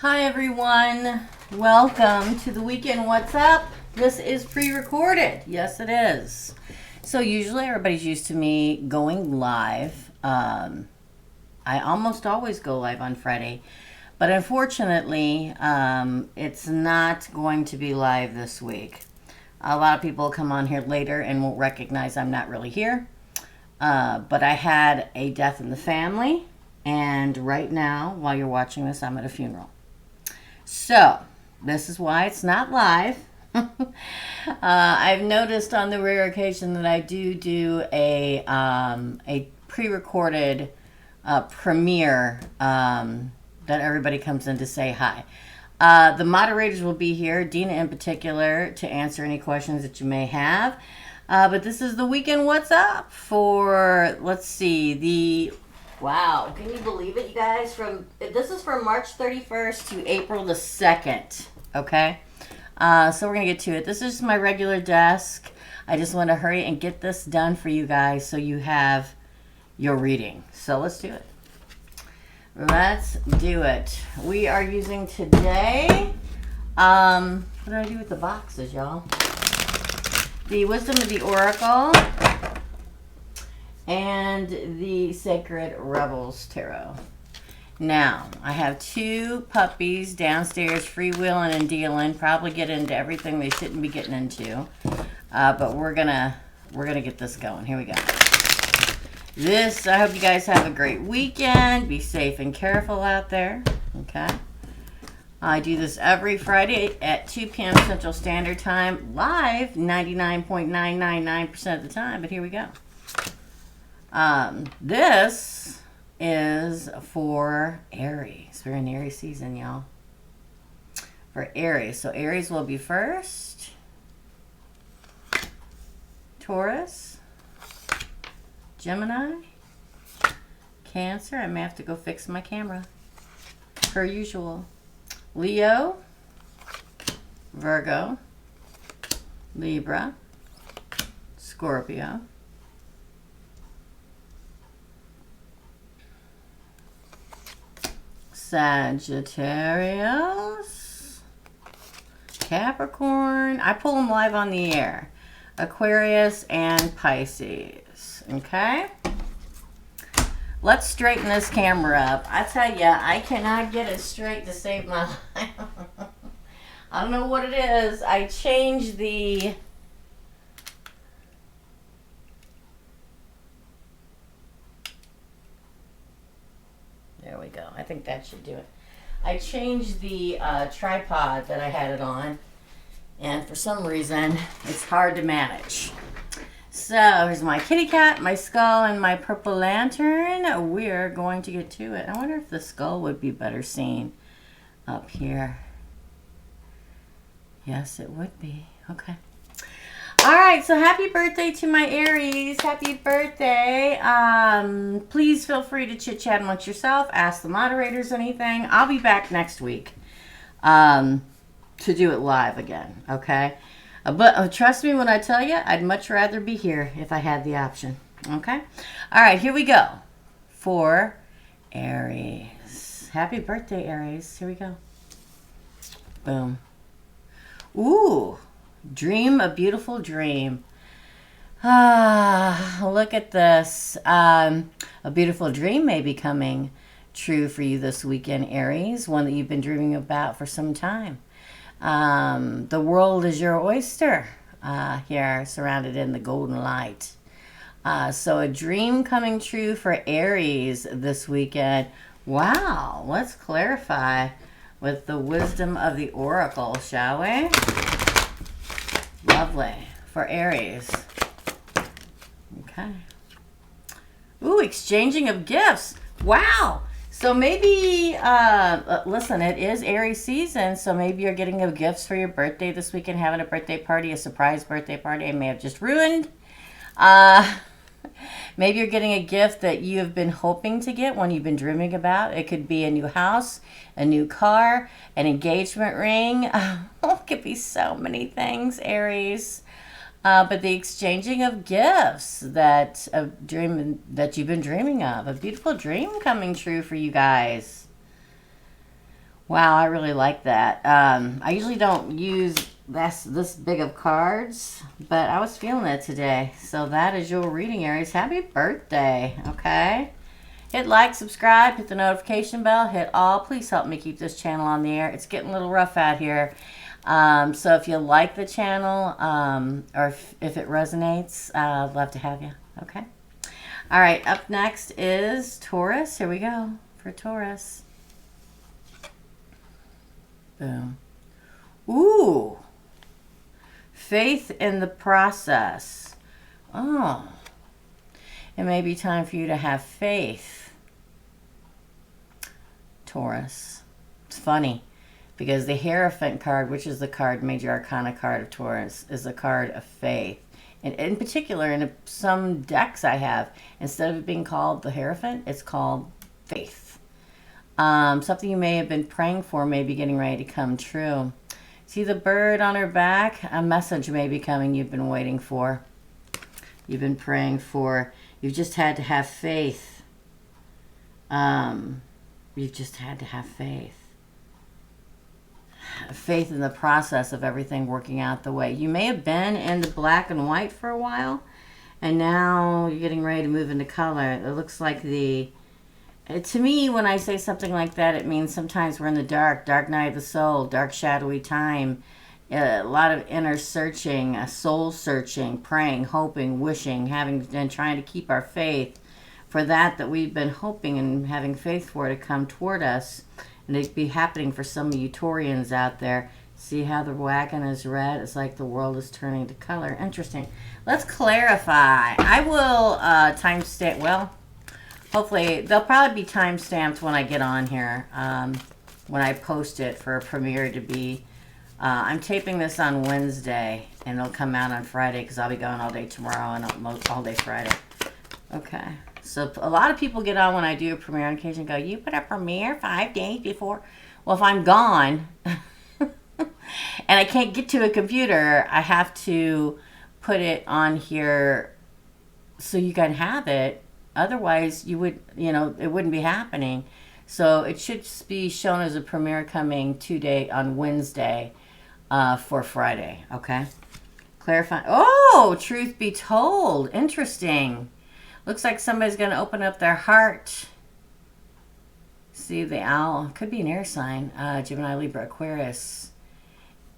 Hi everyone, welcome to the weekend What's Up. This is pre-recorded. Yes, it is. So usually everybody's used to me going live. I almost always go live on Friday, but unfortunately, it's not going to be live this week. A lot of people come on here later and won't recognize I'm not really here. But I had a death in the family, and right now, while you're watching this, I'm at a funeral. So, this is why it's not live. I've noticed on the rare occasion that I do a pre-recorded premiere that everybody comes in to say hi. The moderators will be here, Dina in particular, to answer any questions that you may have. But this is the weekend What's Up for, let's see, wow, can you believe it, you guys? This is from March 31st to April the 2nd, okay? So we're going to get to it. This is my regular desk. I just want to hurry and get this done for you guys so you have your reading. So let's do it. Let's do it. We are using today, what did I do with the boxes, y'all? The Wisdom of the Oracle and the Sacred Rebels Tarot. Now, I have two puppies downstairs freewheeling and dealing. Probably get into everything they shouldn't be getting into. But we're gonna get this going. Here we go. I hope you guys have a great weekend. Be safe and careful out there. Okay. I do this every Friday at 2 p.m. Central Standard Time, live 99.999% of the time, but here we go. This is for Aries. We're in Aries season, y'all. For Aries. So Aries will be first. Taurus. Gemini. Cancer. I may have to go fix my camera. Per usual. Leo. Virgo. Libra. Scorpio. Sagittarius, Capricorn. I pull them live on the air. Aquarius and Pisces. Okay? Let's straighten this camera up. I tell ya, I cannot get it straight to save my life. I don't know what it is. I changed the... There we go. I think that should do it. I changed the tripod that I had it on, and for some reason, it's hard to manage. So, here's my kitty cat, my skull, and my purple lantern. We're going to get to it. I wonder if the skull would be better seen up here. Yes, it would be. Okay. All right, so happy birthday to my Aries. Happy birthday. Please feel free to chit-chat amongst yourself. Ask the moderators anything. I'll be back next week to do it live again, okay? But trust me when I tell you, I'd much rather be here if I had the option, okay? All right, here we go for Aries. Happy birthday, Aries. Here we go. Boom. Ooh. Dream a beautiful dream. Look at this. A beautiful dream may be coming true for you this weekend, Aries. One that you've been dreaming about for some time. The world is your oyster. Here, surrounded in the golden light. So a dream coming true for Aries this weekend. Wow. Let's clarify with the Wisdom of the Oracle, shall we? Lovely. For Aries. Okay. Ooh, exchanging of gifts. Wow. So maybe, listen, it is Aries season, so maybe you're getting gifts for your birthday this weekend, having a birthday party, a surprise birthday party I may have just ruined. Maybe you're getting a gift that you have been hoping to get, one you've been dreaming about. It could be a new house, a new car, an engagement ring. It could be so many things, Aries. But the exchanging of gifts that you've been dreaming of. A beautiful dream coming true for you guys. Wow, I really like that. I usually don't use this big of cards, but I was feeling it today. So that is your reading, Aries. Happy birthday, okay? Hit like, subscribe, hit the notification bell, hit all. Please help me keep this channel on the air. It's getting a little rough out here. So if you like the channel, or if it resonates, I'd love to have you, okay? All right, up next is Taurus. Here we go for Taurus. Boom. Ooh. Faith in the process. Oh. It may be time for you to have faith, Taurus. It's funny because the Hierophant card, which is the card, Major Arcana card of Taurus, is a card of faith. And in particular, in some decks I have, instead of it being called the Hierophant, it's called faith. Something you may have been praying for may be getting ready to come true. See the bird on her back? A message may be coming you've been waiting for. You've been praying for. You've just had to have faith. You've just had to have faith. Faith in the process of everything working out the way. You may have been in the black and white for a while, and now you're getting ready to move into color. It looks like to me, when I say something like that, it means sometimes we're in the dark night of the soul, dark, shadowy time. A lot of inner searching, soul searching, praying, hoping, wishing, and trying to keep our faith for that we've been hoping and having faith for to come toward us. And it'd be happening for some of you Taurians out there. See how the wagon is red? It's like the world is turning to color. Interesting. Let's clarify. I will timestamp. Well, hopefully they'll probably be timestamped when I get on here. When I post it for a premiere to be. I'm taping this on Wednesday, and it'll come out on Friday because I'll be going all day tomorrow and all day Friday. Okay. So a lot of people get on when I do a premiere on occasion and go, you put a premiere 5 days before? Well, if I'm gone and I can't get to a computer, I have to put it on here so you can have it. Otherwise, it wouldn't be happening. So it should be shown as a premiere coming on Wednesday for Friday, okay? Clarify. Oh, truth be told. Interesting. Looks like somebody's going to open up their heart. See the owl. Could be an air sign. Gemini, Libra, Aquarius.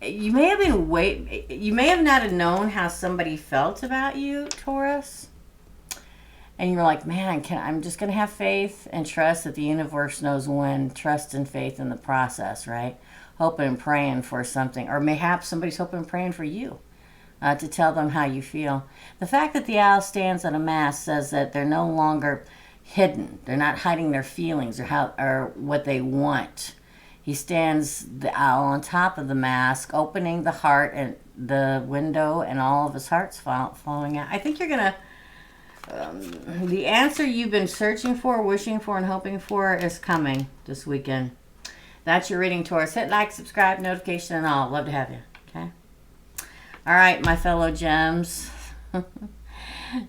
You may have not have known how somebody felt about you, Taurus. And you're like, man, I'm just going to have faith and trust that the universe knows when. Trust and faith in the process, right? Hoping and praying for something. Or mayhaps somebody's hoping and praying for you. To tell them how you feel. The fact that the owl stands at a mast says that they're no longer hidden. They're not hiding their feelings or what they want. He stands, the owl, on top of the mast, opening the heart and the window, and all of his heart's flowing out. I think you're going to... the answer you've been searching for, wishing for, and hoping for is coming this weekend. That's your reading, Taurus. Hit like, subscribe, notification, and all. Love to have you. Okay? All right, my fellow gems.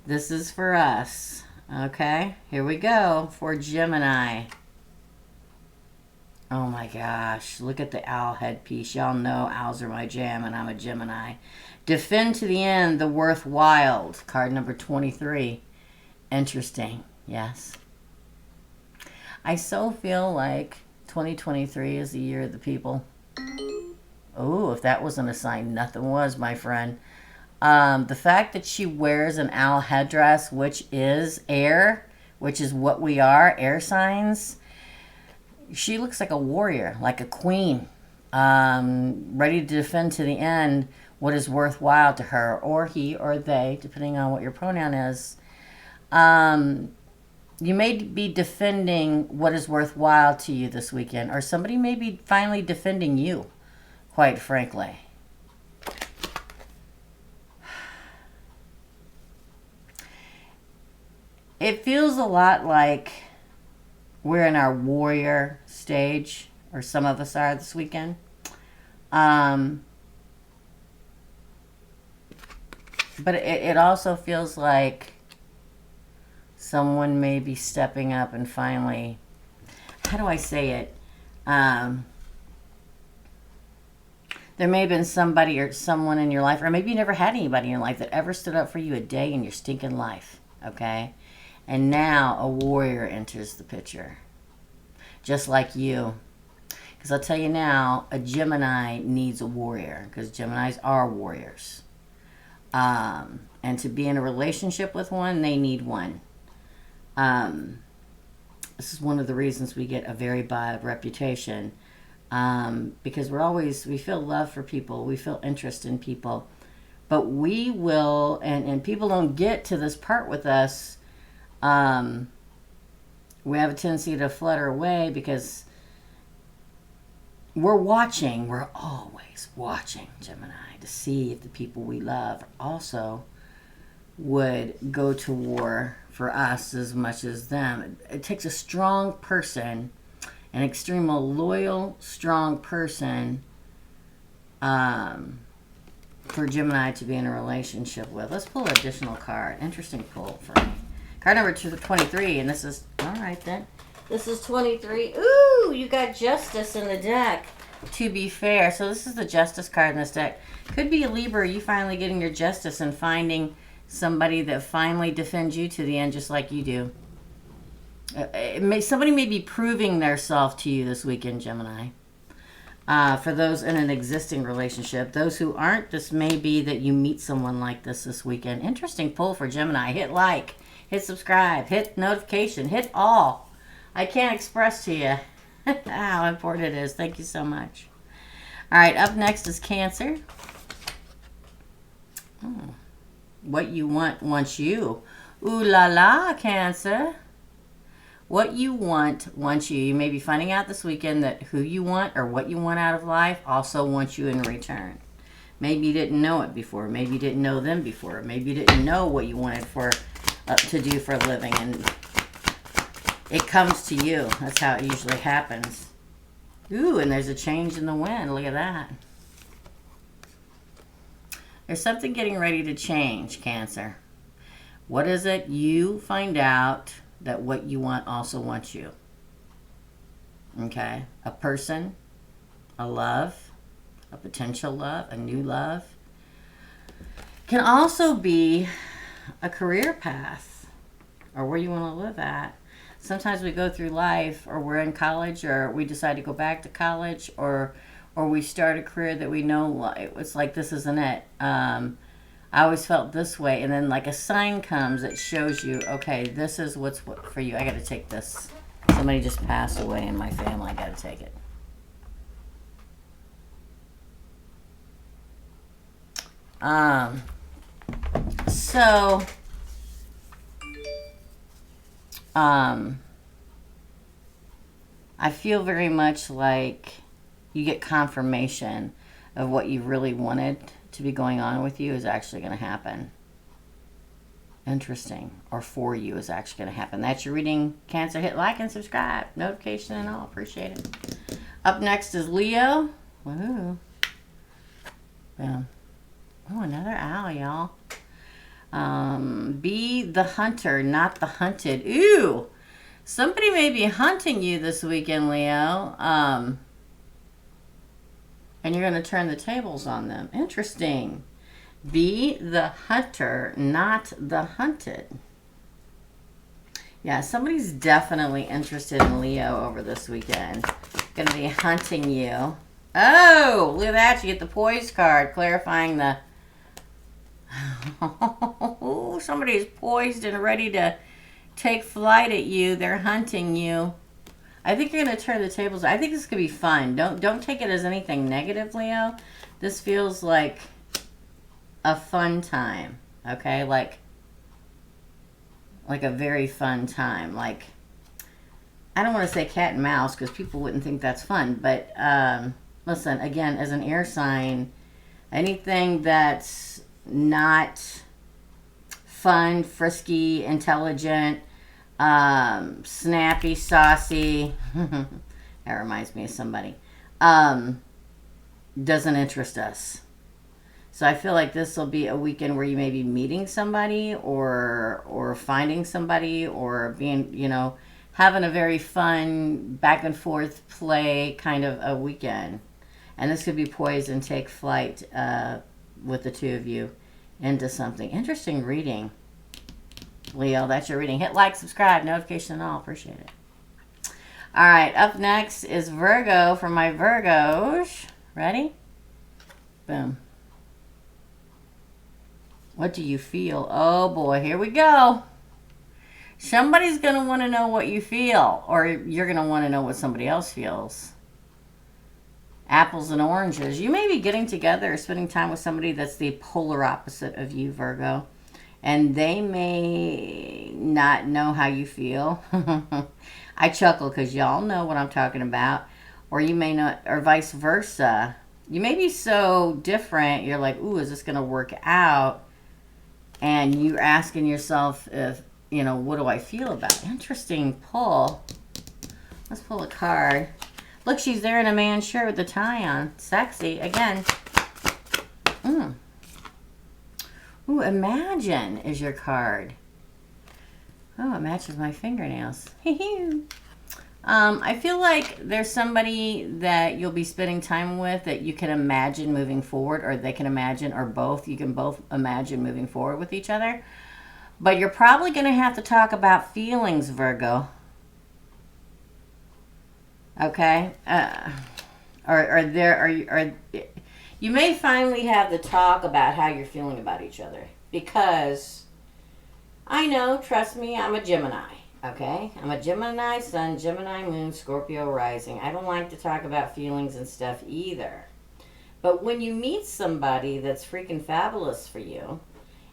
This is for us. Okay? Here we go for Gemini. Oh, my gosh. Look at the owl headpiece. Y'all know owls are my jam, and I'm a Gemini. Defend to the end the worthwhile. Card number 23. Interesting. Yes. I so feel like 2023 is the year of the people. Oh, if that wasn't a sign, nothing was, my friend. The fact that she wears an owl headdress, which is air, which is what we are, air signs. She looks like a warrior, like a queen, ready to defend to the end what is worthwhile to her, or he, or they, depending on what your pronoun is. You may be defending what is worthwhile to you this weekend, or somebody may be finally defending you, quite frankly. It feels a lot like we're in our warrior stage, or some of us are this weekend. But it also feels like someone may be stepping up and finally, how do I say it? There may have been somebody or someone in your life, or maybe you never had anybody in your life that ever stood up for you a day in your stinking life, okay? And now a warrior enters the picture, just like you. Because I'll tell you now, a Gemini needs a warrior, because Geminis are warriors. And to be in a relationship with one, they need one. This is one of the reasons we get a very bad reputation, because we feel love for people, we feel interest in people, but we will, and people don't get to this part with us. We have a tendency to flutter away because we're always watching, Gemini, to see if the people we love also would go to war for us as much as them. It takes a strong person, an extremely loyal, strong person, for Gemini to be in a relationship with. Let's pull an additional card. Interesting pull for me. Card number 23, and this is, all right then. This is 23. Ooh, you got Justice in the deck, to be fair. So this is the Justice card in this deck. Could be a Libra, you finally getting your justice and finding somebody that finally defends you to the end, just like you do. Somebody may be proving their self to you this weekend, Gemini. For those in an existing relationship. Those who aren't, this may be that you meet someone like this weekend. Interesting pull for Gemini. Hit like, hit subscribe, hit notification, hit all. I can't express to you how important it is. Thank you so much. All right, up next is Cancer. What you want wants you. Ooh la la, Cancer. What you want wants you. You may be finding out this weekend that who you want or what you want out of life also wants you in return. Maybe you didn't know it before. Maybe you didn't know them before. Maybe you didn't know what you wanted to do for a living, and it comes to you. That's how it usually happens. Ooh, and there's a change in the wind. Look at that. There's something getting ready to change, Cancer. What is it? You find out that what you want also wants you. Okay? A person, a love, a potential love, a new love. Can also be a career path or where you want to live at. Sometimes we go through life, or we're in college, or we decide to go back to college, or we start a career that we know it's like this isn't it. I always felt this way, and then like a sign comes that shows you, okay, this is what's what for you. I got to take this. Somebody just passed away in my family. I got to take it. So, I feel very much like you get confirmation of what you really wanted to be going on with you is actually going to happen. Interesting. Or for you is actually going to happen. That's your reading, Cancer. Hit like and subscribe. Notification and all. Appreciate it. Up next is Leo. Woohoo. Boom. Oh, another owl, y'all. Be the hunter, not the hunted. Ooh. Somebody may be hunting you this weekend, Leo. And you're going to turn the tables on them. Interesting. Be the hunter, not the hunted. Yeah, somebody's definitely interested in Leo over this weekend. Going to be hunting you. Oh, look at that. You get the poise card, clarifying the... Oh, somebody's poised and ready to take flight at you. They're hunting you. I think you're going to turn the tables. I think this could be fun. Don't take it as anything negative, Leo. This feels like a fun time, okay? Like a very fun time. Like, I don't want to say cat and mouse because people wouldn't think that's fun. But listen, again, as an air sign, anything that's not fun, frisky, intelligent, snappy, saucy, that reminds me of somebody, doesn't interest us. So I feel like this will be a weekend where you may be meeting somebody or finding somebody or being, having a very fun back and forth play kind of a weekend. And this could be poised and take flight with the two of you into something. Interesting reading. Leo, that's your reading. Hit like, subscribe, notification and all. Appreciate it. All right, up next is Virgo for my Virgos. Ready? Boom. What do you feel? Oh boy, here we go. Somebody's going to want to know what you feel, or you're going to want to know what somebody else feels. Apples and oranges. You may be getting together or spending time with somebody that's the polar opposite of you, Virgo. And they may not know how you feel. I chuckle because y'all know what I'm talking about. Or you may not, or vice versa. You may be so different, you're like, ooh, is this going to work out? And you're asking yourself if, you know, what do I feel about it? Interesting pull. Let's pull a card. Look, she's there in a man's shirt with a tie on. Sexy. Again. Ooh, imagine is your card. Oh, it matches my fingernails. I feel like there's somebody that you'll be spending time with that you can imagine moving forward, or they can imagine, or both. You can both imagine moving forward with each other. But you're probably going to have to talk about feelings, Virgo. Okay? You may finally have the talk about how you're feeling about each other. Because I know, trust me, I'm a Gemini. Okay? I'm a Gemini sun, Gemini moon, Scorpio rising. I don't like to talk about feelings and stuff either. But when you meet somebody that's freaking fabulous for you,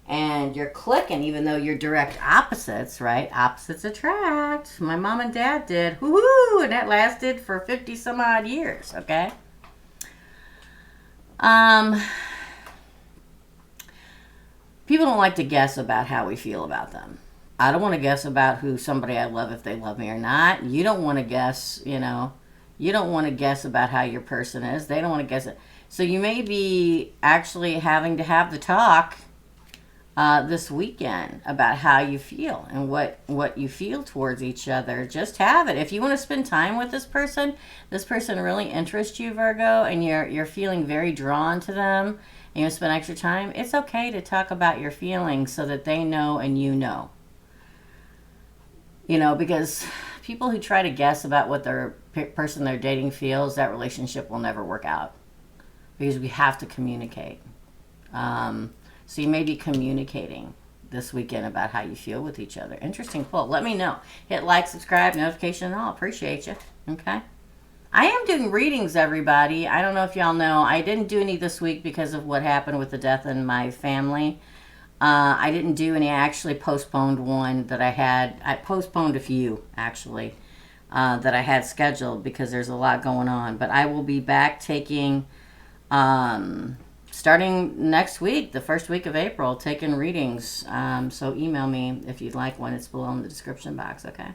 and you're clicking, even though you're direct opposites, right? Opposites attract. My mom and dad did. Woohoo! And that lasted for 50 some odd years, okay? People don't like to guess about how we feel about them. I don't want to guess about who somebody I love, if they love me or not. You don't want to guess, you know. You don't want to guess about how your person is. They don't want to guess it. So you may be actually having to have the talk this weekend about how you feel and what you feel towards each other. Just have it. If you want to spend time with this person really interests you, Virgo, and you're feeling very drawn to them, and you want to spend extra time, it's okay to talk about your feelings so that they know and you know. You know, because people who try to guess about what their person they're dating feels, that relationship will never work out. Because we have to communicate. So you may be communicating this weekend about how you feel with each other. Interesting pull. Let me know. Hit like, subscribe, notification, and all. Appreciate you. Okay? I am doing readings, everybody. I don't know if y'all know. I didn't do any this week because of what happened with the death in my family. I didn't do any. I actually postponed one that I had. I postponed a few, actually, that I had scheduled because there's a lot going on. But I will be back taking... starting next week, the first week of April, taking readings. So email me if you'd like one. It's below in the description box, okay?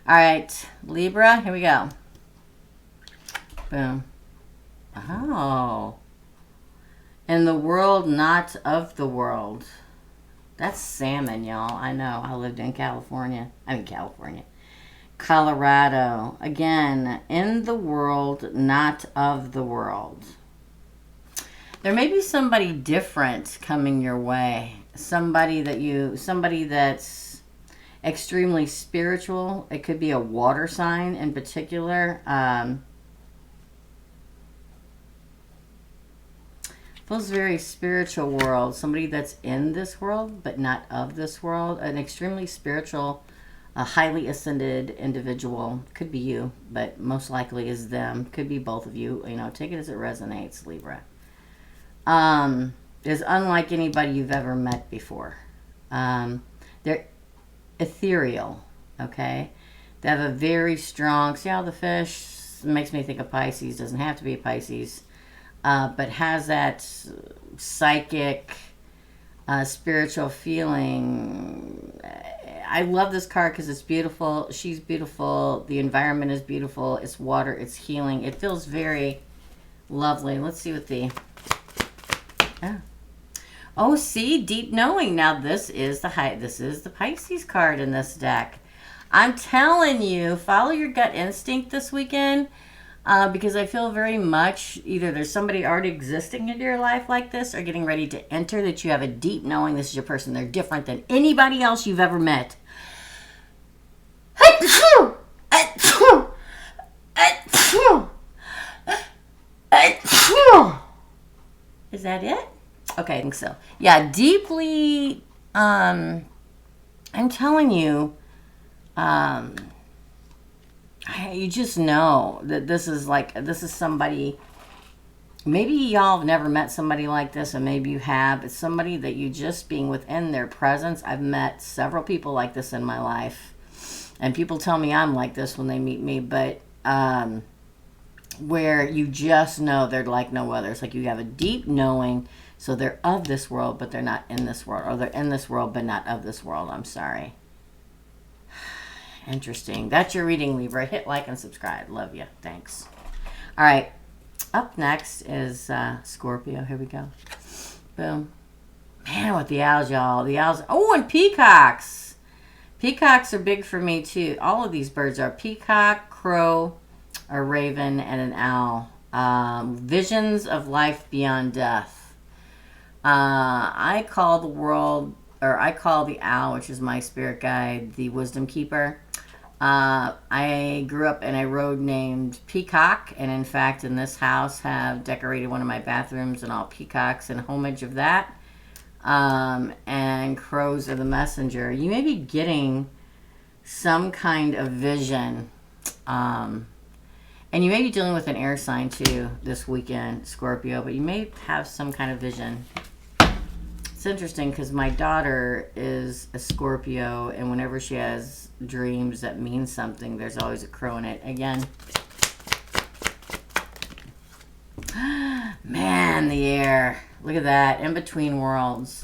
All right, Libra, here we go. Boom. Oh. In the world, not of the world. That's salmon, y'all. I know. I lived in California. Colorado. Again, in the world, not of the world. There may be somebody different coming your way. Somebody that's extremely spiritual. It could be a water sign in particular. Feels very spiritual world. Somebody that's in this world, but not of this world. An extremely spiritual, a highly ascended individual. Could be you, but most likely is them. Could be both of you. You know, take it as it resonates, Libra. Is unlike anybody you've ever met before. They're ethereal, okay? They have a very strong, see how the fish makes me think of Pisces, doesn't have to be a Pisces, but has that psychic, spiritual feeling. I love this card because it's beautiful. She's beautiful. The environment is beautiful. It's water. It's healing. It feels very lovely. Let's see what the... Oh, see, deep knowing. Now this is the Pisces card in this deck. I'm telling you, follow your gut instinct this weekend. because I feel very much either there's somebody already existing in your life like this or getting ready to enter, that you have a deep knowing this is your person. They're different than anybody else you've ever met. Is that it? Okay, I think so. Yeah, deeply, I'm telling you, you just know that this is somebody, maybe y'all have never met somebody like this, and maybe you have. It's somebody that you just being within their presence. I've met several people like this in my life, and people tell me I'm like this when they meet me, but where you just know they're like no other. It's like you have a deep knowing, so they're of this world, but they're not in this world, or they're in this world, but not of this world. I'm sorry. Interesting. That's your reading, Libra. Hit like and subscribe. Love you. Thanks. All right. Up next is Scorpio. Here we go. Boom. Man, with the owls, y'all. The owls. Oh, and peacocks. Peacocks are big for me, too. All of these birds are peacock, crow, a raven, and an owl. Visions of life beyond death. I call the world, or I call the owl, which is my spirit guide, the wisdom keeper. I grew up in a road named Peacock, and in fact in this house have decorated one of my bathrooms in all peacocks in homage of that. And crows are the messenger. You may be getting some kind of vision, and you may be dealing with an air sign too this weekend, Scorpio, but you may have some kind of vision. It's interesting because my daughter is a Scorpio, and whenever she has dreams that mean something, there's always a crow in it. Again, man, the air. Look at that. In between worlds.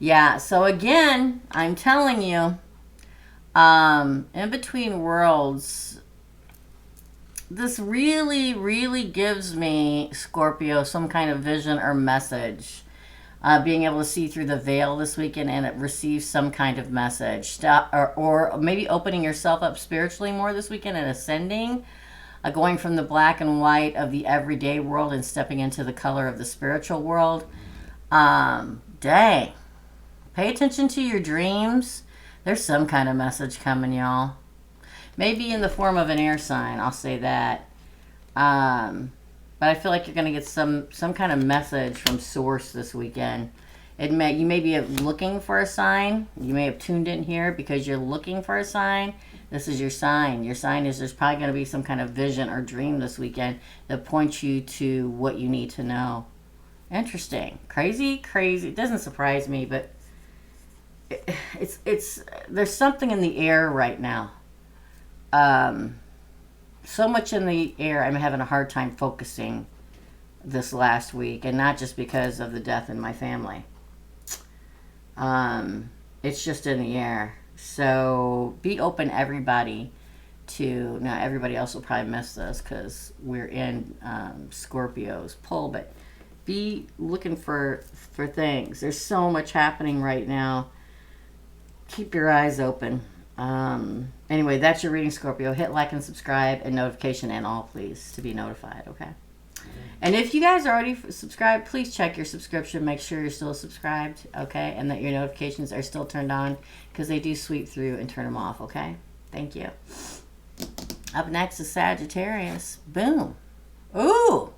Yeah, so again, I'm telling you, in between worlds, this really, really gives me, Scorpio, some kind of vision or message. Being able to see through the veil this weekend and receive some kind of message. Or maybe opening yourself up spiritually more this weekend and ascending. Going from the black and white of the everyday world and stepping into the color of the spiritual world. Dang. Pay attention to your dreams. There's some kind of message coming, y'all. Maybe in the form of an air sign, I'll say that. But I feel like you're going to get some kind of message from source this weekend. You may be looking for a sign. You may have tuned in here because you're looking for a sign. This is your sign. Your sign is there's probably going to be some kind of vision or dream this weekend that points you to what you need to know. Interesting. Crazy. It doesn't surprise me, but it's there's something in the air right now. So much in the air, I'm having a hard time focusing this last week, and not just because of the death in my family. It's just in the air. So be open, everybody, to, now everybody else will probably miss this because we're in Scorpio's pull, but be looking for things. There's so much happening right now. Keep your eyes open. Anyway, that's your reading, Scorpio. Hit like and subscribe and notification and all, please, to be notified, okay? And if you guys are already subscribed, please check your subscription. Make sure you're still subscribed, okay? And that your notifications are still turned on because they do sweep through and turn them off, okay? Thank you. Up next is Sagittarius. Boom. Ooh.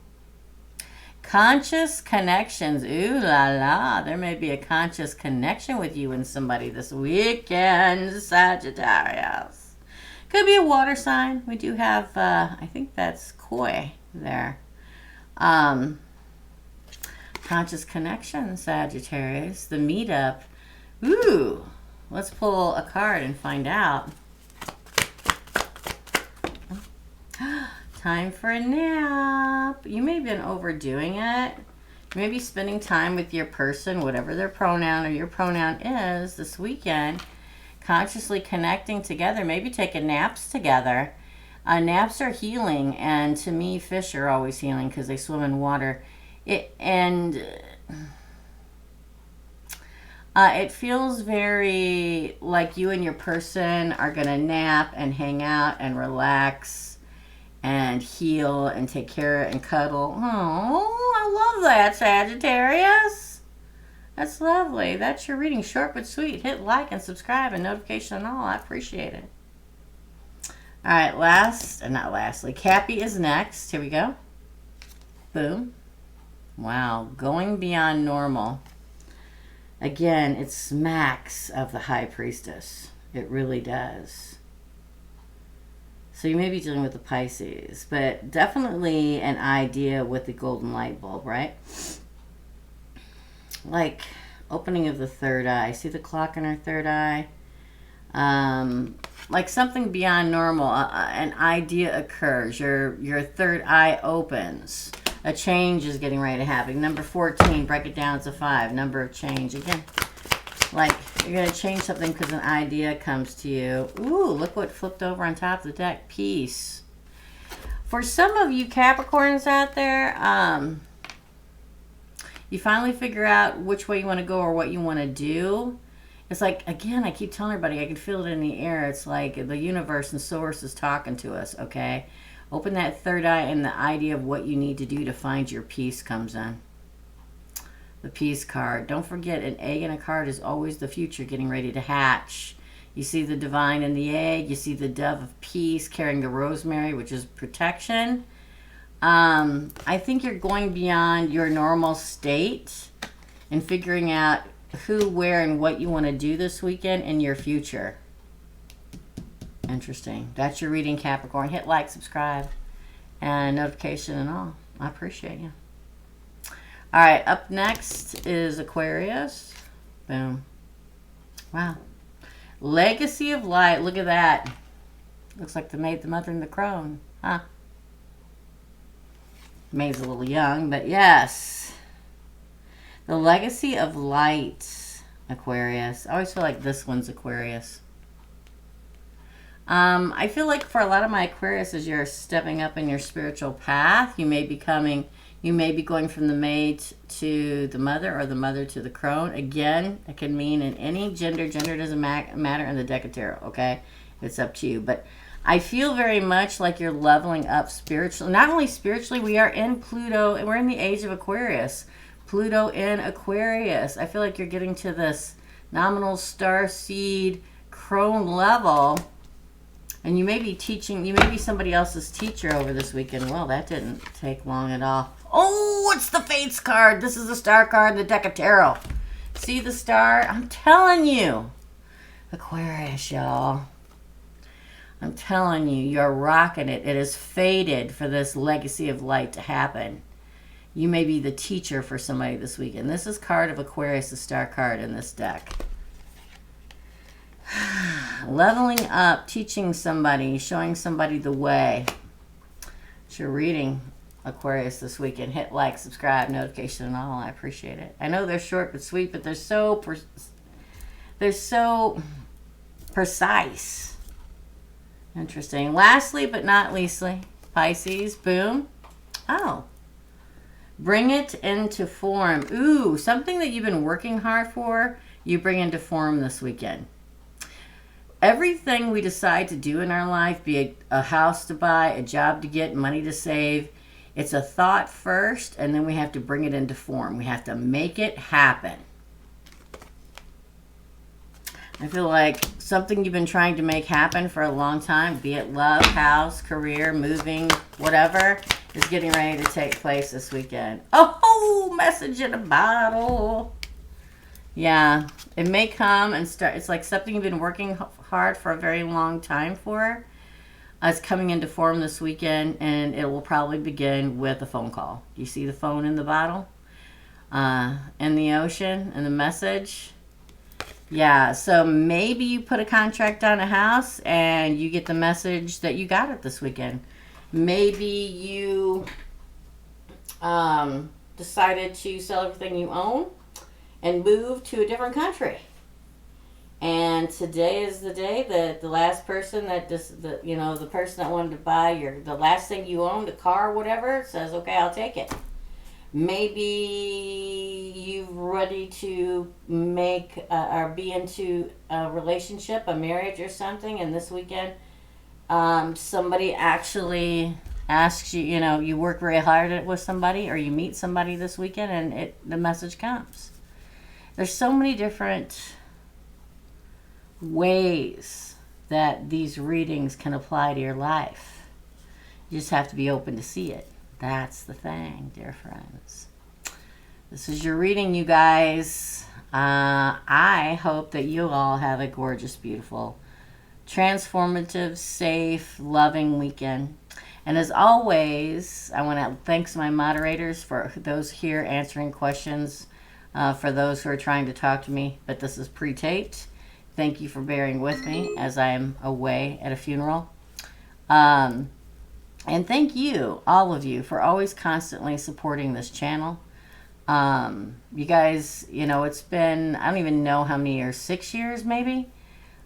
Conscious connections. Ooh la la. There may be a conscious connection with you and somebody this weekend, Sagittarius. Could be a water sign. We do have, I think that's koi there. Conscious connection, Sagittarius. The meetup. Ooh. Let's pull a card and find out. Time for a nap. You may have been overdoing it. You may be spending time with your person, whatever their pronoun or your pronoun is, this weekend. Consciously connecting together. Maybe taking naps together. Naps are healing, and to me, fish are always healing because they swim in water. It feels very like you and your person are going to nap and hang out and relax and heal and take care and cuddle. Oh, I love that, Sagittarius. That's lovely. That's your reading. Short but sweet. Hit like and subscribe and notification and all. I appreciate it. All right, lastly, Cappy is next. Here we go. Boom. Wow, going beyond normal. Again, it smacks of the High Priestess. It really does. So you may be dealing with the Pisces, but definitely an idea with the golden light bulb, right? Like opening of the third eye. See the clock in our third eye? Like something beyond normal. An idea occurs. Your third eye opens. A change is getting ready to happen. Number 14, break it down to 5. Number of change. Again, like you're going to change something because an idea comes to you. Ooh, look what flipped over on top of the deck. Peace. For some of you Capricorns out there, you finally figure out which way you want to go or what you want to do. It's like, again, I keep telling everybody, I can feel it in the air. It's like the universe and source is talking to us, okay? Open that third eye and the idea of what you need to do to find your peace comes in. The peace card. Don't forget, an egg in a card is always the future getting ready to hatch. You see the divine in the egg. You see the dove of peace carrying the rosemary, which is protection. I think you're going beyond your normal state and figuring out who, where, and what you want to do this weekend in your future. Interesting. That's your reading, Capricorn. Hit like, subscribe, and notification and all. I appreciate you. All right, up next is Aquarius. Boom. Wow. Legacy of light. Look at that. Looks like the maid, the mother, and the crone. Huh? Maid's a little young, but yes. The legacy of light, Aquarius. I always feel like this one's Aquarius. I feel like for a lot of my Aquarius, as you're stepping up in your spiritual path, you may be going from the maid to the mother or the mother to the crone. Again, it can mean in any gender. Gender doesn't matter in the deck of tarot, okay? It's up to you. But I feel very much like you're leveling up spiritually. Not only spiritually, we are in Pluto, and we're in the age of Aquarius. Pluto in Aquarius. I feel like you're getting to this nominal star seed crone level. And you may be teaching, you may be somebody else's teacher over this weekend. Well, that didn't take long at all. Oh, it's the Fates card. This is the star card, the deck of tarot. See the star? I'm telling you. Aquarius, y'all. I'm telling you, you're rocking it. It is fated for this legacy of light to happen. You may be the teacher for somebody this weekend. This is card of Aquarius, the star card in this deck. Leveling up, teaching somebody, showing somebody the way. It's your reading, Aquarius, this weekend. Hit like, subscribe, notification, and all. I appreciate it. I know they're short but sweet, but they're so precise. Interesting. Lastly, but not leastly, Pisces. Boom. Oh. Bring it into form. Ooh, something that you've been working hard for, you bring into form this weekend. Everything we decide to do in our life, be a house to buy, a job to get, money to save, it's a thought first, and then we have to bring it into form. We have to make it happen. I feel like something you've been trying to make happen for a long time, be it love, house, career, moving, whatever, is getting ready to take place this weekend. Oh, message in a bottle. Yeah, it may come and start. It's like something you've been working hard for a very long time for. It's coming into form this weekend, and it will probably begin with a phone call. You see the phone in the bottle? In the ocean, and the message? Yeah, so maybe you put a contract on a house, and you get the message that you got it this weekend. Maybe you decided to sell everything you own and move to a different country. And today is the day that the last person that the person that wanted to buy the last thing you owned, a car or whatever, says, okay, I'll take it. Maybe you're ready to make or be into a relationship, a marriage or something, and this weekend somebody actually asks you, you know, you work very hard at it with somebody, or you meet somebody this weekend and the message comes. There's so many different ways that these readings can apply to your life. You just have to be open to see it. That's the thing, dear friends. This is your reading, you guys. I hope that you all have a gorgeous, beautiful, transformative, safe, loving weekend. And as always, I want to thank my moderators for those here answering questions for those who are trying to talk to me. But this is pre-taped. Thank you for bearing with me as I am away at a funeral. And thank you, all of you, for always constantly supporting this channel. You guys, you know, it's been, I don't even know how many years, 6 years maybe,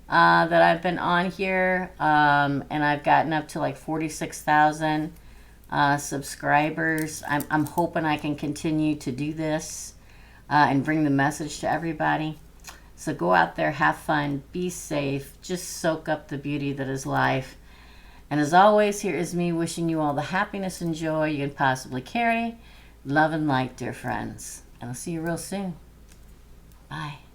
that I've been on here. And I've gotten up to like 46,000 subscribers. I'm hoping I can continue to do this and bring the message to everybody. So go out there, have fun, be safe, just soak up the beauty that is life. And as always, here is me wishing you all the happiness and joy you can possibly carry. Love and light, dear friends. And I'll see you real soon. Bye.